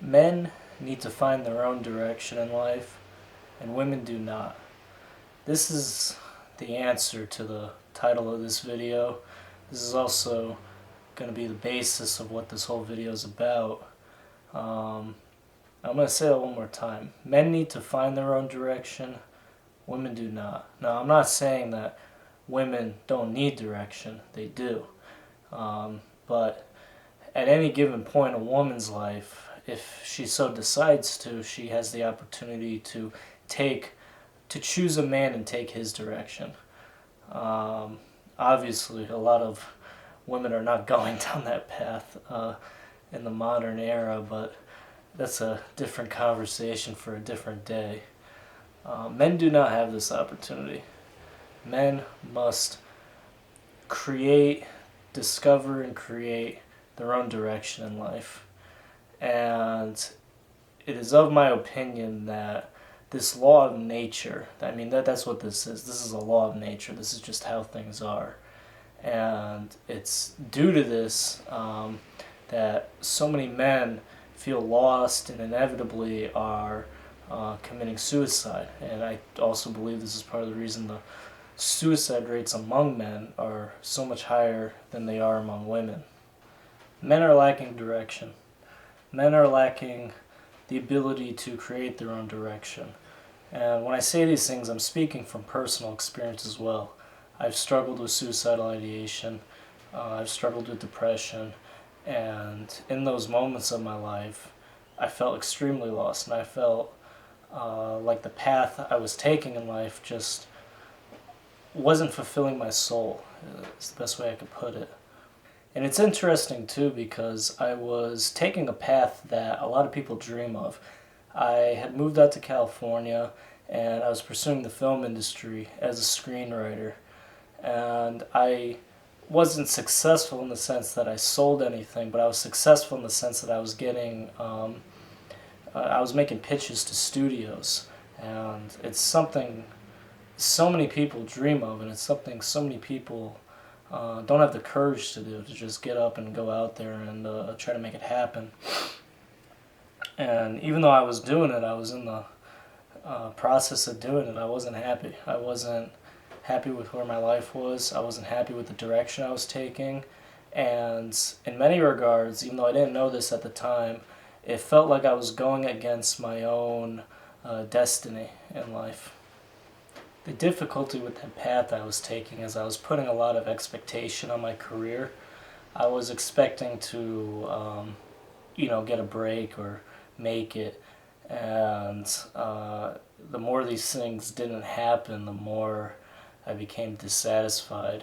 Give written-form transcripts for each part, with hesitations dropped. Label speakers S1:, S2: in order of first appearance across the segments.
S1: Men need to find their own direction in life, and women do not. This is the answer to the title of this video. This is also going to be the basis of what this whole video is about. I'm going to say it one more time. Men need to find their own direction, women do not. Now, I'm not saying that women don't need direction, they do. But at any given point in a woman's life, if she so decides to, she has the opportunity to choose a man and take his direction. Obviously, a lot of women are not going down that path in the modern era, but that's a different conversation for a different day. Men do not have this opportunity. Men must discover and create their own direction in life. And it is of my opinion that this law of nature, that's what this is. This is a law of nature. This is just how things are. And it's due to this that so many men feel lost and inevitably are committing suicide. And I also believe this is part of the reason the suicide rates among men are so much higher than they are among women. Men are lacking direction. Men are lacking the ability to create their own direction. And when I say these things, I'm speaking from personal experience as well. I've struggled with suicidal ideation. I've struggled with depression. And in those moments of my life, I felt extremely lost. And I felt like the path I was taking in life just wasn't fulfilling my soul. It's the best way I could put it. And it's interesting too because I was taking a path that a lot of people dream of. I had moved out to California and I was pursuing the film industry as a screenwriter. And I wasn't successful in the sense that I sold anything, but I was successful in the sense that I was making pitches to studios. And it's something so many people dream of, and it's something so many people don't have the courage to do, to just get up and go out there and try to make it happen. And even though I was doing it, I was in the process of doing it, I wasn't happy. I wasn't happy with where my life was. I wasn't happy with the direction I was taking. And in many regards, even though I didn't know this at the time, it felt like I was going against my own destiny in life. The difficulty with that path I was taking is I was putting a lot of expectation on my career. I was expecting to, get a break or make it. And the more these things didn't happen, the more I became dissatisfied.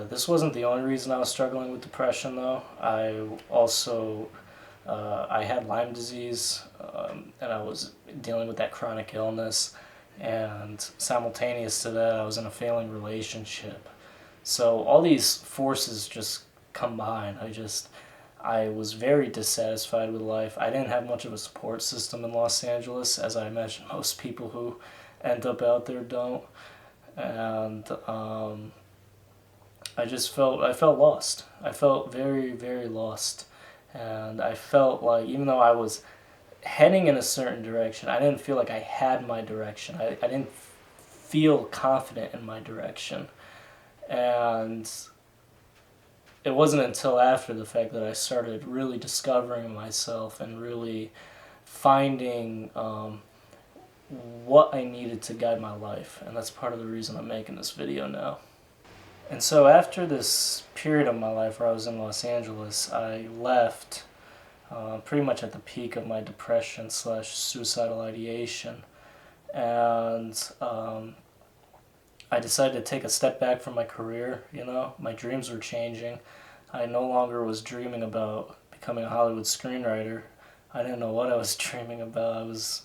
S1: This wasn't the only reason I was struggling with depression, though. I had Lyme disease, and I was dealing with that chronic illness. And simultaneous to that, I was in a failing relationship. So all these forces just combined. I was very dissatisfied with life. I didn't have much of a support system in Los Angeles, as I imagine most people who end up out there don't. And I felt lost. I felt very, very lost. And I felt like, even though I was heading in a certain direction, I didn't feel like I had my direction. I didn't feel confident in my direction. And it wasn't until after the fact that I started really discovering myself and really finding what I needed to guide my life. And that's part of the reason I'm making this video now. And so after this period of my life where I was in Los Angeles, I left pretty much at the peak of my depression / suicidal ideation. And I decided to take a step back from my career. My dreams were changing. I no longer was dreaming about becoming a Hollywood screenwriter. I didn't know what I was dreaming about.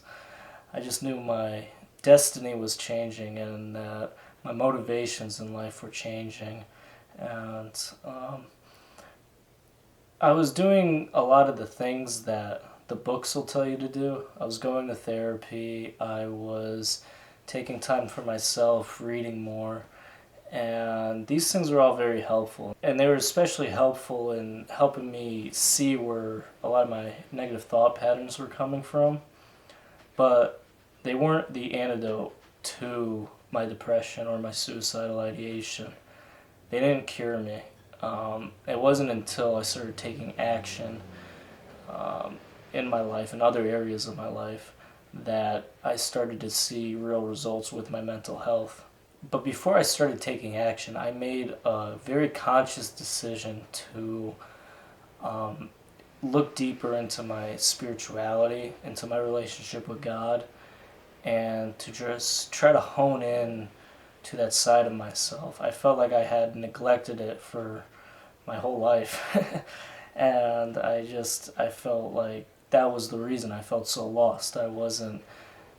S1: I just knew my destiny was changing and that my motivations in life were changing. And I was doing a lot of the things that the books will tell you to do. I was going to therapy. I was taking time for myself, reading more, And these things were all very helpful. And they were especially helpful in helping me see where a lot of my negative thought patterns were coming from. But they weren't the antidote to my depression or my suicidal ideation. They didn't cure me. It wasn't until I started taking action in my life, in other areas of my life, that I started to see real results with my mental health. But before I started taking action, I made a very conscious decision to look deeper into my spirituality, into my relationship with God, and to just try to hone in to that side of myself. I felt like I had neglected it for my whole life. And I felt like that was the reason I felt so lost. I wasn't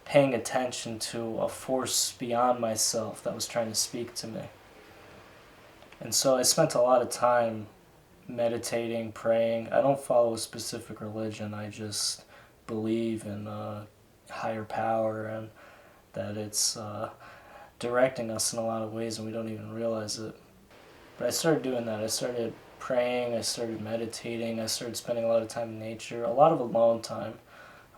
S1: paying attention to a force beyond myself that was trying to speak to me. And so I spent a lot of time meditating, praying. I don't follow a specific religion. I just believe in a higher power, and that it's directing us in a lot of ways and we don't even realize it. But I started doing that. I started praying, I started meditating, I started spending a lot of time in nature, a lot of alone time.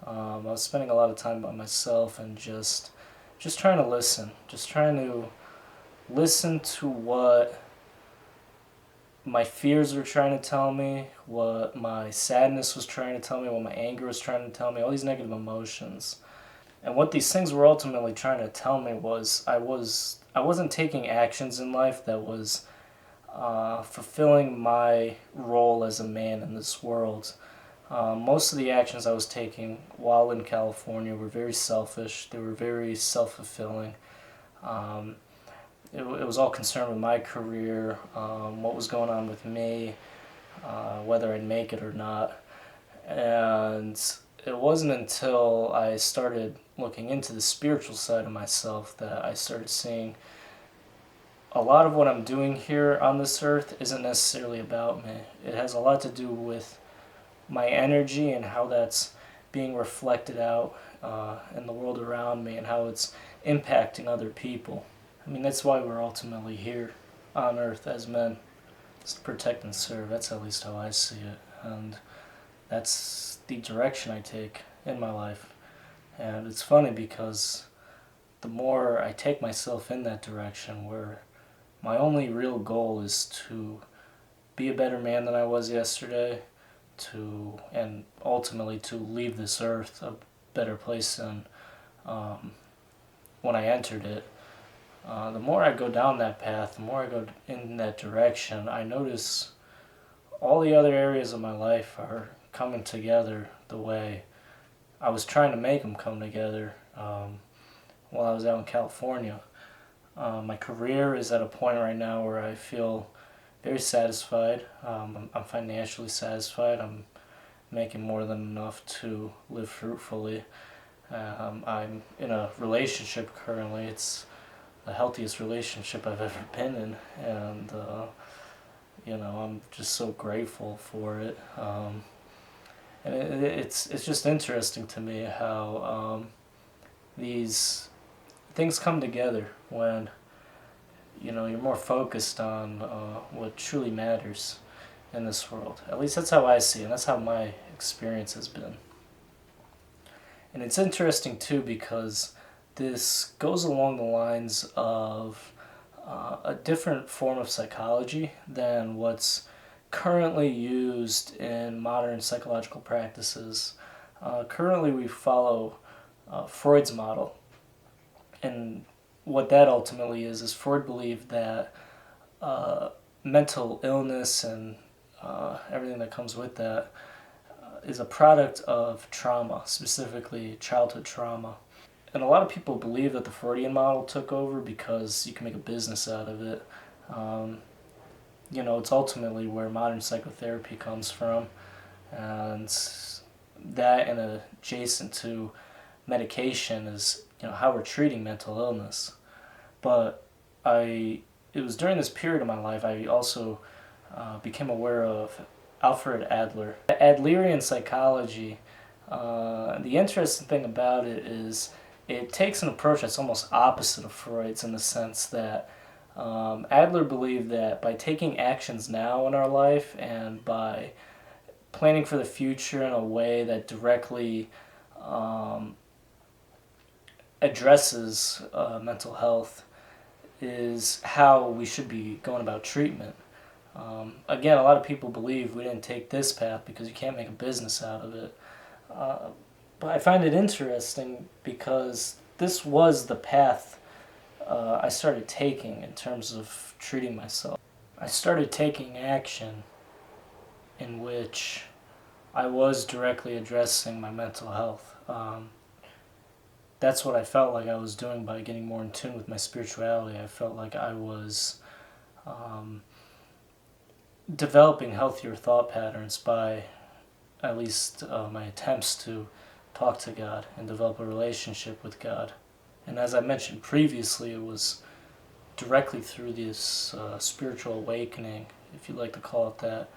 S1: I was spending a lot of time by myself and just trying to listen, just trying to listen to what my fears were trying to tell me, what my sadness was trying to tell me, what my anger was trying to tell me, all these negative emotions. And what these things were ultimately trying to tell me was I wasn't taking actions in life that was fulfilling my role as a man in this world. Most of the actions I was taking while in California were very selfish. They were very self-fulfilling. It was all concerned with my career, what was going on with me, whether I'd make it or not. And it wasn't until I started looking into the spiritual side of myself that I started seeing a lot of what I'm doing here on this earth isn't necessarily about me. It has a lot to do with my energy and how that's being reflected out in the world around me and how it's impacting other people. I mean, that's why we're ultimately here on earth as men. It's to protect and serve. That's at least how I see it. And that's the direction I take in my life. And it's funny because the more I take myself in that direction, where my only real goal is to be a better man than I was yesterday, and ultimately to leave this earth a better place than when I entered it. The more I go down that path, the more I go in that direction, I notice all the other areas of my life are coming together the way I was trying to make them come together while I was out in California. My career is at a point right now where I feel very satisfied. I'm financially satisfied. I'm making more than enough to live fruitfully. I'm in a relationship currently. It's the healthiest relationship I've ever been in, and I'm just so grateful for it. And it's just interesting to me how these things come together when you're more focused on what truly matters in this world. At least that's how I see it, and that's how my experience has been. And it's interesting too because this goes along the lines of a different form of psychology than what's currently used in modern psychological practices. Currently we follow Freud's model, and what that ultimately is Freud believed that mental illness and everything that comes with that is a product of trauma, specifically childhood trauma. And a lot of people believe that the Freudian model took over because you can make a business out of it. It's ultimately where modern psychotherapy comes from, and that and adjacent to medication is how we're treating mental illness. But it was during this period of my life I also became aware of Alfred Adler. Adlerian psychology, the interesting thing about it is it takes an approach that's almost opposite of Freud's in the sense that Adler believed that by taking actions now in our life and by planning for the future in a way that directly addresses mental health is how we should be going about treatment. Again, a lot of people believe we didn't take this path because you can't make a business out of it. But I find it interesting because this was the path I started taking in terms of treating myself. I started taking action in which I was directly addressing my mental health. That's what I felt like I was doing by getting more in tune with my spirituality. I felt like I was developing healthier thought patterns by at least my attempts to talk to God and develop a relationship with God. And as I mentioned previously, it was directly through this spiritual awakening, if you'd like to call it that,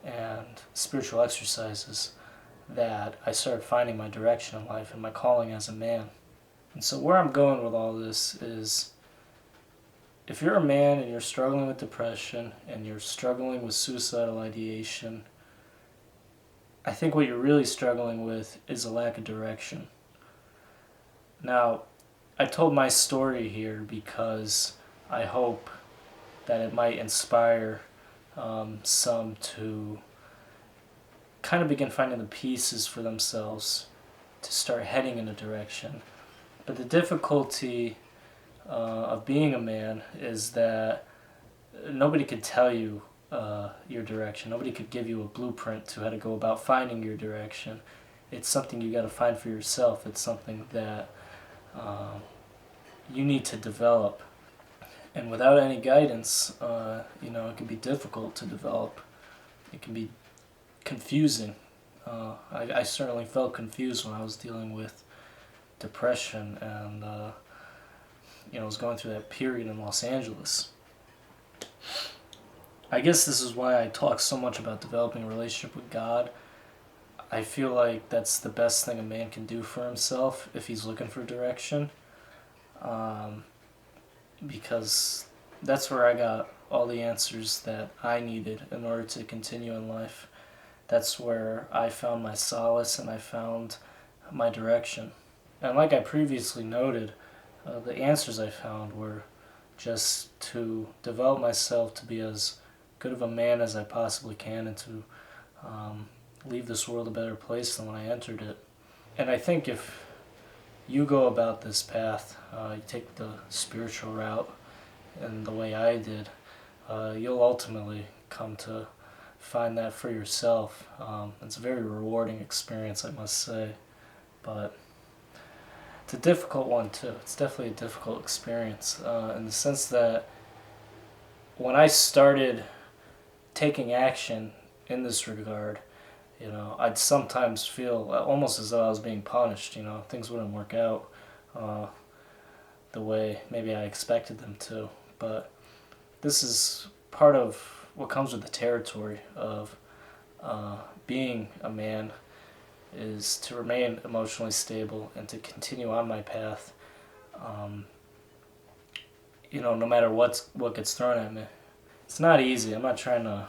S1: and spiritual exercises that I started finding my direction in life and my calling as a man. And so where I'm going with all this is, if you're a man and you're struggling with depression and you're struggling with suicidal ideation, I think what you're really struggling with is a lack of direction. Now, I told my story here because I hope that it might inspire some to kind of begin finding the pieces for themselves to start heading in a direction. But the difficulty of being a man is that nobody could tell you your direction. Nobody could give you a blueprint to how to go about finding your direction. It's something you got to find for yourself. It's something that you need to develop. And without any guidance, it can be difficult to develop. It can be confusing. I certainly felt confused when I was dealing with depression and I was going through that period in Los Angeles. I guess this is why I talk so much about developing a relationship with God. I feel like that's the best thing a man can do for himself if he's looking for direction. Because that's where I got all the answers that I needed in order to continue in life. That's where I found my solace and I found my direction. And like I previously noted, the answers I found were just to develop myself to be as good of a man as I possibly can and to leave this world a better place than when I entered it. And I think if you go about this path, you take the spiritual route and the way I did, you'll ultimately come to find that for yourself. It's a very rewarding experience, I must say, but it's a difficult one too. It's definitely a difficult experience in the sense that when I started taking action in this regard, I'd sometimes feel almost as though I was being punished. Things wouldn't work out the way maybe I expected them to. But this is part of what comes with the territory of being a man, is to remain emotionally stable and to continue on my path, no matter what gets thrown at me. It's not easy. I'm not trying to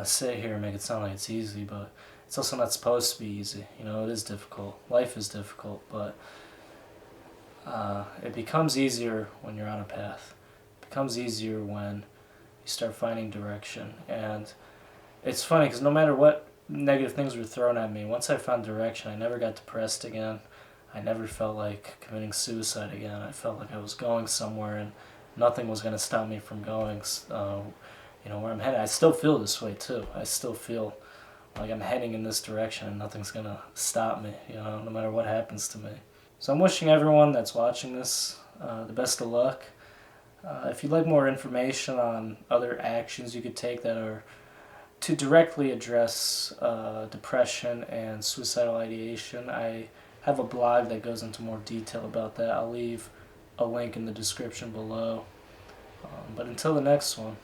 S1: sit here and make it sound like it's easy, but it's also not supposed to be easy. It is difficult. Life is difficult, but it becomes easier when you're on a path. It becomes easier when you start finding direction. And it's funny because no matter what negative things were thrown at me, once I found direction, I never got depressed again. I never felt like committing suicide again. I felt like I was going somewhere and nothing was going to stop me from going where I'm headed. I still feel this way too. I still feel like I'm heading in this direction and nothing's going to stop me, no matter what happens to me. So I'm wishing everyone that's watching this the best of luck. If you'd like more information on other actions you could take that are to directly address depression and suicidal ideation, I have a blog that goes into more detail about that. I'll leave a link in the description below. But until the next one,